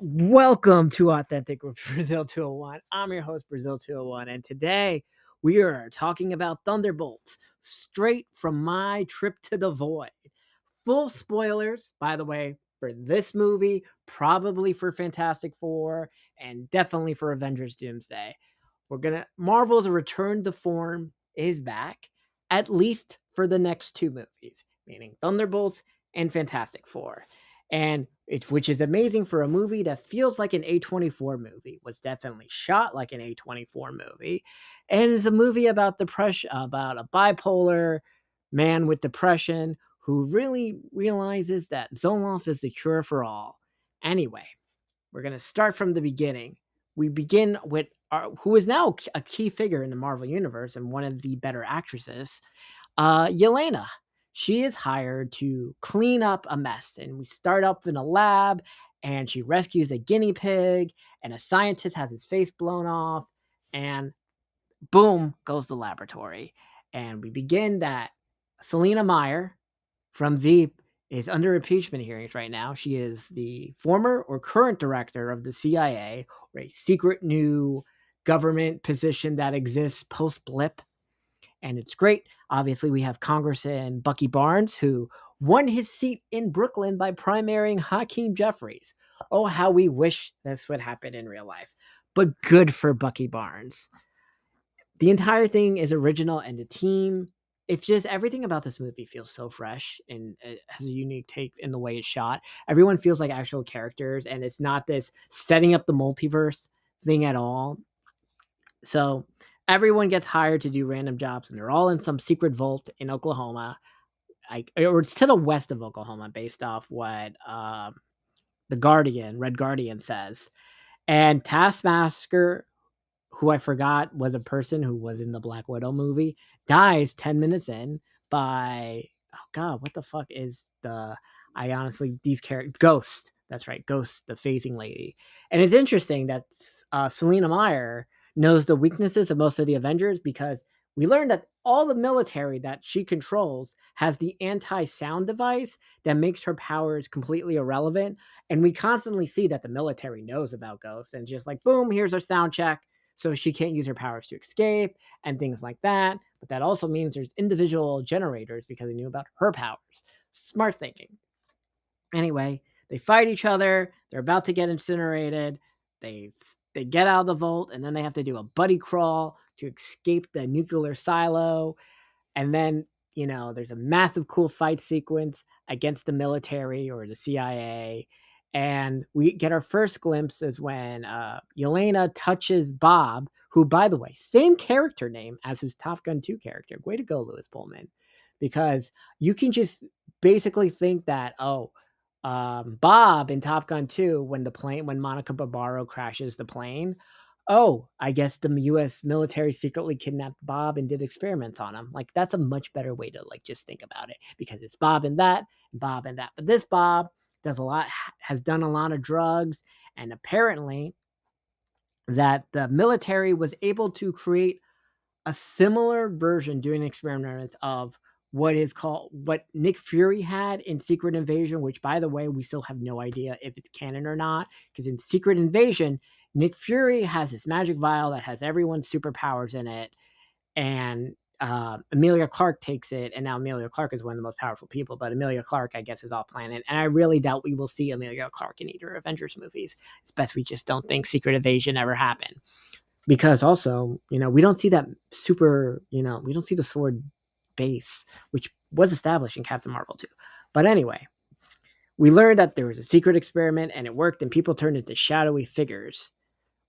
Welcome to Authentic with Brazil 201. I'm your host, Brazil 201, and today we are talking about Thunderbolts straight from my trip to the void. Full spoilers, by the way, for this movie, probably for Fantastic Four, and definitely for Avengers Doomsday. Marvel's return to form is back, at least for the next two movies, meaning Thunderbolts and Fantastic Four. And which is amazing for a movie that feels like an A24 movie, was definitely shot like an A24 movie, and is a movie about depression, about a bipolar man with depression who really realizes that Zoloft is the cure for all. Anyway, we're going to start from the beginning. We begin with who is now a key figure in the Marvel Universe and one of the better actresses, Yelena. She is hired to clean up a mess, and we start up in a lab, and she rescues a guinea pig, and a scientist has his face blown off, and boom goes the laboratory. And we begin that Selena Meyer from Veep is under impeachment hearings right now. She is the former or current director of the CIA, or a secret new government position that exists post blip. And it's great. Obviously, we have Congressman Bucky Barnes, who won his seat in Brooklyn by primarying Hakeem Jeffries. Oh, how we wish this would happen in real life. But good for Bucky Barnes. The entire thing is original, and the team, it's just everything about this movie feels so fresh, and it has a unique take in the way it's shot. Everyone feels like actual characters, and it's not this setting up the multiverse thing at all. So everyone gets hired to do random jobs, and they're all in some secret vault in Oklahoma, or it's to the west of Oklahoma, based off what the Guardian, Red Guardian, says. And Taskmaster, who I forgot was a person who was in the Black Widow movie, dies 10 minutes in by, oh God, what the fuck is I honestly, these characters, Ghost. That's right, Ghost, the phasing lady. And it's interesting that Selena Meyer knows the weaknesses of most of the Avengers, because we learned that all the military that she controls has the anti-sound device that makes her powers completely irrelevant. And we constantly see that the military knows about Ghost, and just like, boom, here's our sound check, so she can't use her powers to escape and things like that. But that also means there's individual generators because they knew about her powers. Smart thinking. Anyway, they fight each other. They're about to get incinerated. They they get out of the vault, and then they have to do a buddy crawl to escape the nuclear silo. And then, there's a massive cool fight sequence against the military or the CIA. And we get our first glimpse is when Yelena touches Bob, who, by the way, same character name as his Top Gun 2 character. Way to go, Lewis Pullman. Because you can just basically think that, Bob in Top Gun 2, when Monica Barbaro crashes the plane, oh, I guess the US military secretly kidnapped Bob and did experiments on him. Like, that's a much better way to, like, just think about it, because it's Bob and that, and Bob and that. But this Bob has done a lot of drugs, and apparently that the military was able to create a similar version, doing experiments of what Nick Fury had in Secret Invasion, which, by the way, we still have no idea if it's canon or not, because in Secret Invasion, Nick Fury has this magic vial that has everyone's superpowers in it, and Emilia Clarke takes it, and now Emilia Clarke is one of the most powerful people, but Emilia Clarke, I guess, is off planet, and I really doubt we will see Emilia Clarke in either Avengers movies. It's best we just don't think Secret Invasion ever happened, because also, we don't see that we don't see the sword base, which was established in Captain Marvel too. But anyway, we learned that there was a secret experiment and it worked, and people turned into shadowy figures,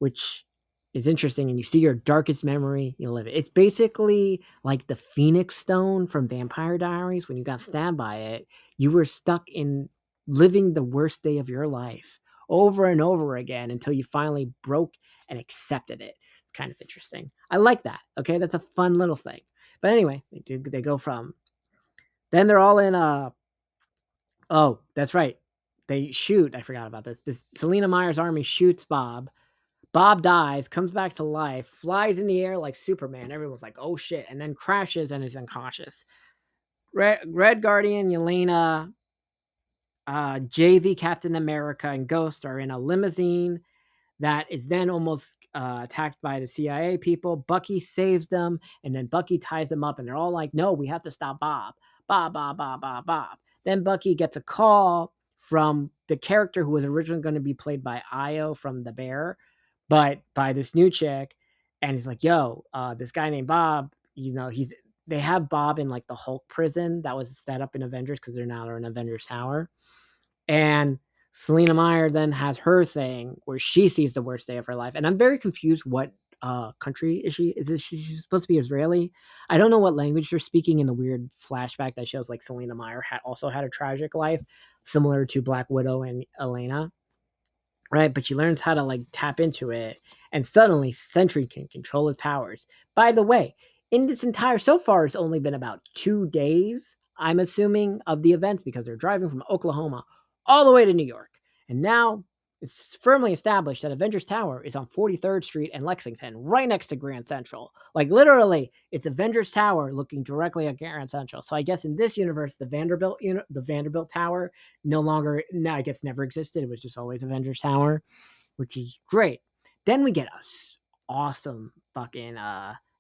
which is interesting. And you see your darkest memory, you live it. It's basically like the Phoenix Stone from Vampire Diaries. When you got stabbed by it, you were stuck in living the worst day of your life over and over again until you finally broke and accepted it. It's kind of interesting. I like that. Okay, that's a fun little thing. But anyway, they go from, then they're all in oh, that's right. They shoot. I forgot about this. This Selena Meyer's army shoots Bob. Bob dies, comes back to life, flies in the air like Superman. Everyone's like, oh shit, and then crashes and is unconscious. Red Guardian, Yelena, JV Captain America and Ghost are in a limousine that is then almost attacked by the CIA people. Bucky saves them, and then Bucky ties them up, and they're all like, "No, we have to stop Bob. Bob, Bob, Bob, Bob, Bob." Then Bucky gets a call from the character who was originally going to be played by Io from The Bear, but by this new chick, and he's like, "Yo, this guy named Bob, he's." They have Bob in like the Hulk prison that was set up in Avengers because they're now in Avengers Tower, and Selena Meyer then has her thing where she sees the worst day of her life. And I'm very confused what country is she? She's supposed to be Israeli? I don't know what language they're speaking in the weird flashback that shows like Selena Meyer also had a tragic life, similar to Black Widow and Elena, right? But she learns how to like tap into it, and suddenly Sentry can control his powers. By the way, in this entire so far, it's only been about 2 days, I'm assuming, of the events because they're driving from Oklahoma all the way to New York. And now it's firmly established that Avengers Tower is on 43rd Street and Lexington, right next to Grand Central. Like literally, it's Avengers Tower looking directly at Grand Central. So I guess in this universe, the Vanderbilt Tower no longer, no, I guess never existed. It was just always Avengers Tower, which is great. Then we get a awesome fucking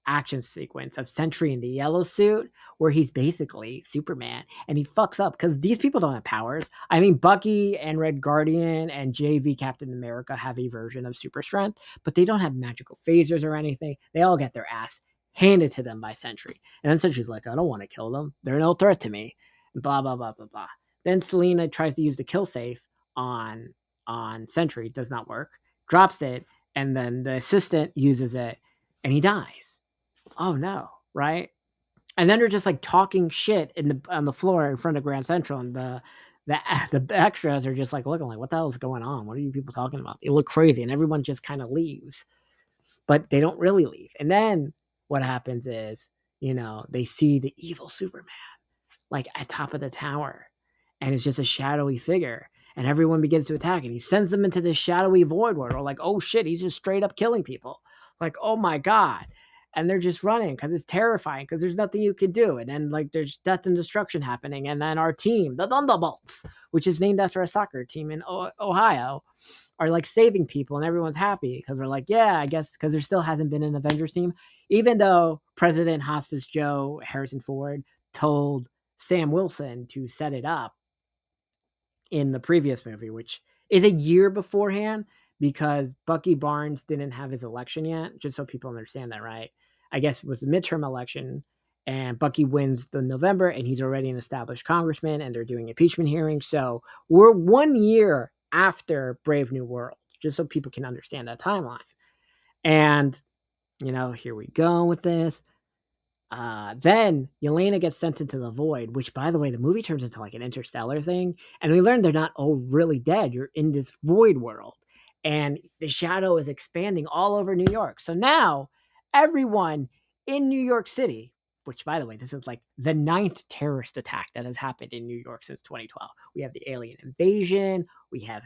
action sequence of Sentry in the yellow suit where he's basically Superman and he fucks up because these people don't have powers. I mean, Bucky and Red Guardian and JV Captain America have a version of super strength, but they don't have magical phasers or anything. They all get their ass handed to them by Sentry. And then Sentry's like, I don't want to kill them. They're no threat to me. Blah, blah, blah, blah, blah. Then Selena tries to use the kill safe on Sentry. Does not work. Drops it. And then the assistant uses it and he dies. Oh no, right? And then they're just like talking shit on the floor in front of Grand Central, and the extras are just like looking like, what the hell is going on? What are you people talking about? They look crazy, and everyone just kind of leaves, but they don't really leave. And then what happens is, they see the evil Superman like at top of the tower, and it's just a shadowy figure, and everyone begins to attack, and he sends them into this shadowy void world. Or like, oh shit, he's just straight up killing people. Like, oh my god. And they're just running because it's terrifying because there's nothing you can do. And then like there's death and destruction happening. And then our team, the Thunderbolts, which is named after a soccer team in Ohio, are like saving people, and everyone's happy because we're like, yeah, I guess because there still hasn't been an Avengers team, even though President Hospice Joe Harrison Ford told Sam Wilson to set it up in the previous movie, which is a year beforehand because Bucky Barnes didn't have his election yet, just so people understand that, right? I guess it was the midterm election, and Bucky wins the November, and he's already an established congressman, and they're doing impeachment hearings. So we're 1 year after Brave New World, just so people can understand that timeline. And, here we go with this. Then Yelena gets sent into the void, which, by the way, the movie turns into like an interstellar thing. And we learn they're not all really dead. You're in this void world, and the shadow is expanding all over New York. So now everyone in New York City, which, by the way, this is like the 9th terrorist attack that has happened in New York since 2012. We have the alien invasion. We have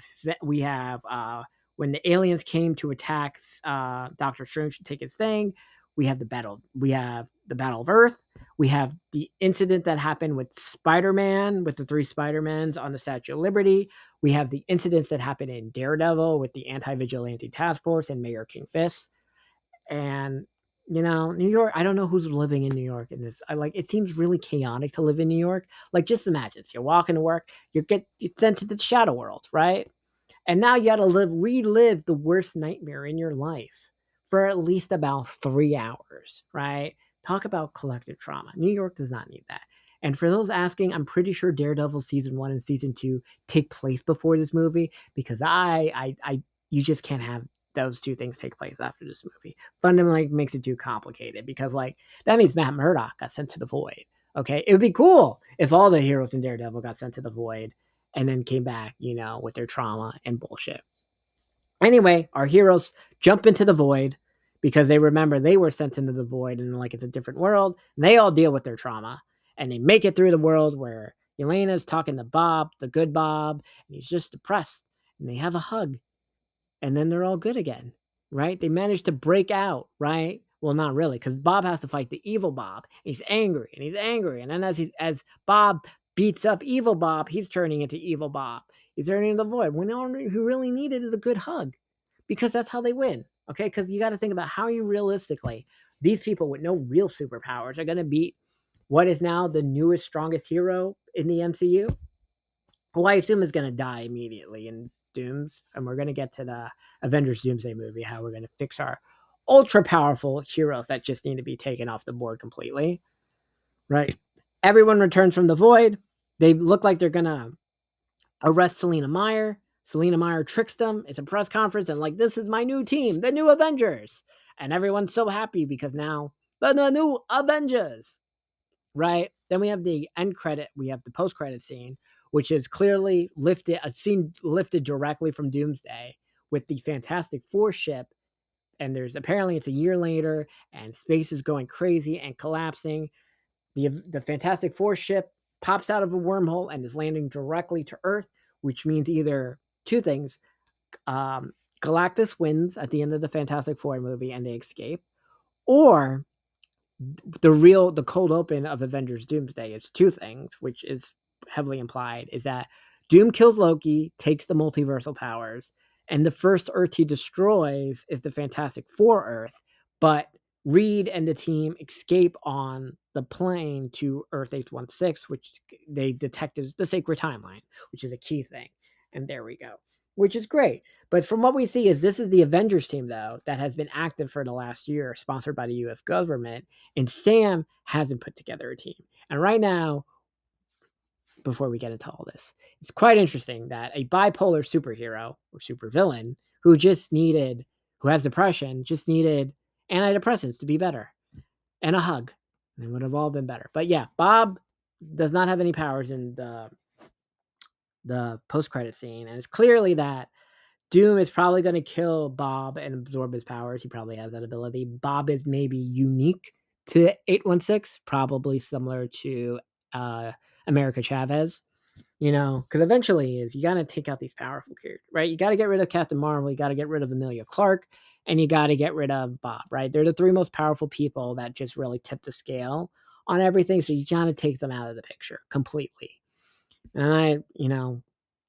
when the aliens came to attack Doctor Strange to take his thing. We have the battle. We have the Battle of Earth. We have the incident that happened with Spider-Man, with the 3 Spider-Mans on the Statue of Liberty. We have the incidents that happened in Daredevil with the Anti-Vigilante Task Force and Mayor King Fist. And, New York, I don't know who's living in New York in this. It seems really chaotic to live in New York. Like, just imagine, so you're walking to work, you're sent to the shadow world, right? And now you got to relive the worst nightmare in your life for at least about 3 hours, right? Talk about collective trauma. New York does not need that. And for those asking, I'm pretty sure Daredevil season 1 and season 2 take place before this movie because you just can't have those 2 things take place after this movie. Fundamentally makes it too complicated because like that means Matt Murdock got sent to the void. Okay, it would be cool if all the heroes in Daredevil got sent to the void and then came back, with their trauma and bullshit. Anyway, our heroes jump into the void because they remember they were sent into the void and like it's a different world. And they all deal with their trauma and they make it through the world where Elena's talking to Bob, the good Bob, and he's just depressed. And they have a hug and then they're all good again, right? They manage to break out, right? Well, not really, because Bob has to fight the evil Bob. He's angry and he's angry. And then as Bob beats up Evil Bob, he's turning into Evil Bob. He's turning into the Void. When all who really needed is a good hug, because that's how they win. Okay, because you got to think about how you realistically these people with no real superpowers are going to beat what is now the newest, strongest hero in the MCU, who I assume is going to die immediately in Dooms, and we're going to get to the Avengers Doomsday movie, how we're going to fix our ultra powerful heroes that just need to be taken off the board completely. Right? Everyone returns from the void. They look like they're going to arrest Selena Meyer. Selena Meyer tricks them. It's a press conference, and like, this is my new team, the new Avengers. And everyone's so happy because now the new Avengers, right? Then we have the end credit, we have the post credit scene, which is clearly lifted, a scene lifted directly from Doomsday with the Fantastic Four ship. And there's apparently it's a year later, and space is going crazy and collapsing. The Fantastic Four ship pops out of a wormhole and is landing directly to Earth, which means either two things: um, Galactus wins at the end of the Fantastic Four movie and they escape, or the cold open of Avengers Doomsday is two things, which is heavily implied, is that Doom kills Loki, takes the multiversal powers, and the first Earth he destroys is the Fantastic Four Earth, but Reed and the team escape on the plane to Earth 816, which they detect as the sacred timeline, which is a key thing. And there we go, which is great. But from what we see is this is the Avengers team, though, that has been active for the last year, sponsored by the US government, and Sam hasn't put together a team. And right now, before we get into all this, it's quite interesting that a bipolar superhero or supervillain who has depression, just needed antidepressants to be better and a hug. And it would have all been better. But yeah, Bob does not have any powers in the post credit scene. And it's clearly that Doom is probably going to kill Bob and absorb his powers. He probably has that ability. Bob is maybe unique to 816, probably similar to uh, America Chavez, because eventually is you got to take out these powerful characters, right? You got to get rid of Captain Marvel, you got to get rid of Amelia Clark, and you got to get rid of Bob, right? They're the three most powerful people that just really tip the scale on everything. So you got to take them out of the picture completely. And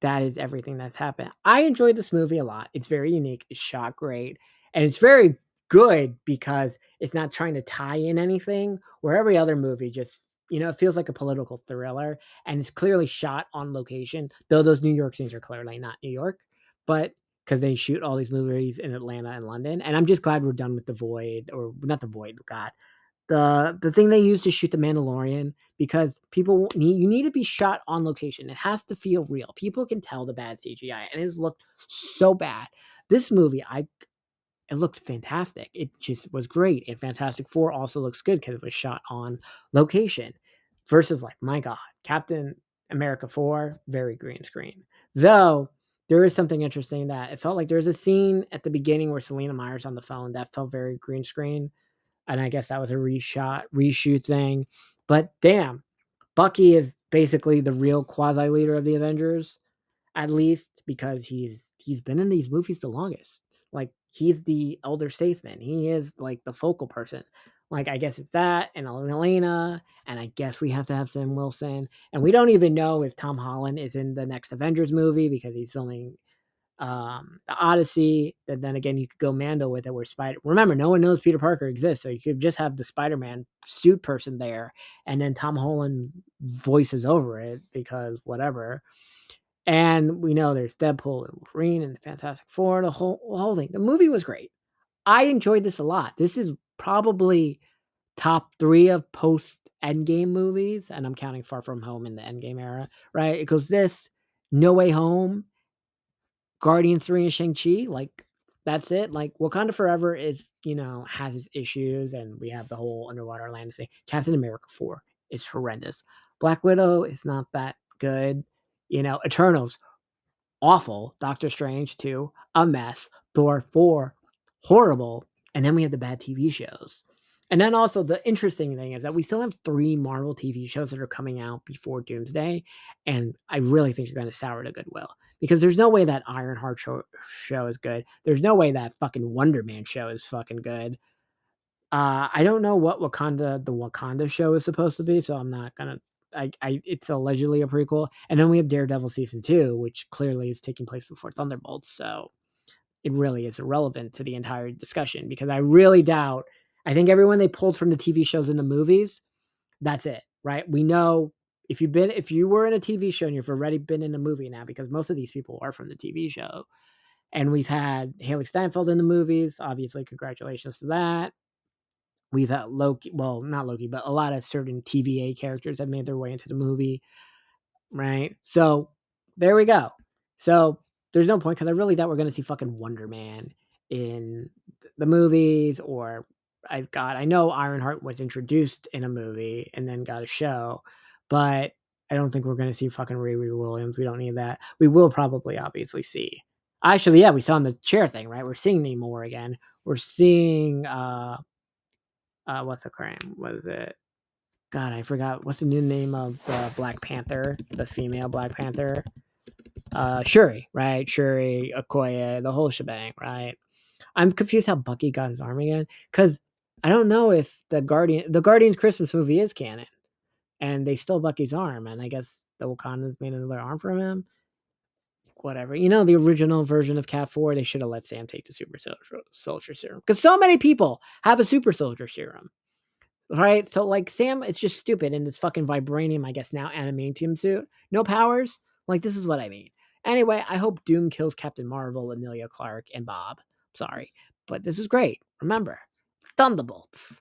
that is everything that's happened. I enjoyed this movie a lot. It's very unique. It's shot great. And it's very good because it's not trying to tie in anything, where every other movie just, it feels like a political thriller, and it's clearly shot on location, though those New York scenes are clearly not New York, but because they shoot all these movies in Atlanta and London. And I'm just glad we're done with The Void, or not The Void, God, the thing they use to shoot the Mandalorian, because you need to be shot on location. It has to feel real. People can tell the bad CGI, and it's looked so bad. This movie, it looked fantastic. It just was great. And Fantastic Four also looks good because it was shot on location. Versus, like, my God, Captain America 4, very green screen. Though there is something interesting that it felt like there's a scene at the beginning where Selena Meyer's on the phone that felt very green screen, and I guess that was a reshoot thing. But damn, Bucky is basically the real quasi leader of the Avengers, at least because he's been in these movies the longest. Like, he's the elder statesman. He is like the focal person. Like, I guess it's that and Elena, and I guess we have to have Sam Wilson, and we don't even know if Tom Holland is in the next Avengers movie because he's filming the Odyssey. And then again, you could go Mando with it, where remember, no one knows Peter Parker exists, so you could just have the Spider-Man suit person there, and then Tom Holland voices over it because whatever. And we know there's Deadpool and Wolverine and the Fantastic Four, the whole thing. The movie was great. I enjoyed this a lot. This is probably top 3 of post Endgame movies, and I'm counting Far From Home in the Endgame era, right? It goes this, No Way Home, Guardians 3, and Shang-Chi. Like, that's it. Like, Wakanda Forever is, has its issues, and we have the whole underwater land thing. Captain America 4 is horrendous. Black Widow is not that good. Eternals, awful. Doctor Strange 2, a mess. Thor 4, horrible. And then we have the bad TV shows. And then also the interesting thing is that we still have 3 Marvel TV shows that are coming out before Doomsday, and I really think you're going to sour the goodwill, because there's no way that Ironheart show is good. There's no way that fucking Wonder Man show is fucking good. I don't know what the Wakanda show is supposed to be, so I'm not gonna. it's allegedly a prequel, and then we have Daredevil season 2, which clearly is taking place before Thunderbolts. So it really is irrelevant to the entire discussion because I really doubt. I think everyone they pulled from the TV shows and the movies, that's it, right? We know if you were in a TV show and you've already been in a movie now, because most of these people are from the TV show, and we've had Haley Steinfeld in the movies. Obviously, congratulations to that. We've had Loki, well, not Loki, but a lot of certain TVA characters that made their way into the movie, right? So there we go. So there's no point because I really doubt we're going to see fucking Wonder Man in the movies, or I know Ironheart was introduced in a movie and then got a show, but I don't think we're going to see fucking Riri Williams. We don't need that. We will probably obviously see. Actually, yeah, we saw in the chair thing, right? We're seeing Namor again. We're seeing what's the crime? What is it? God, I forgot what's the new name of the Black Panther, the female Black Panther. Shuri, right? Shuri, Okoye, the whole shebang, right? I'm confused how Bucky got his arm again because I don't know if the Guardians Christmas movie is canon, and they stole Bucky's arm, and I guess the Wakandans made another arm from him. Whatever, the original version of Cat 4, they should have let Sam take the super soldier serum because so many people have a super soldier serum. Right? So, like, Sam is just stupid in this fucking vibranium, I guess now adamantium suit. No powers? Like, this is what I mean. Anyway, I hope Doom kills Captain Marvel, Emilia Clarke, and Bob. Sorry. But this is great. Remember, Thunderbolts.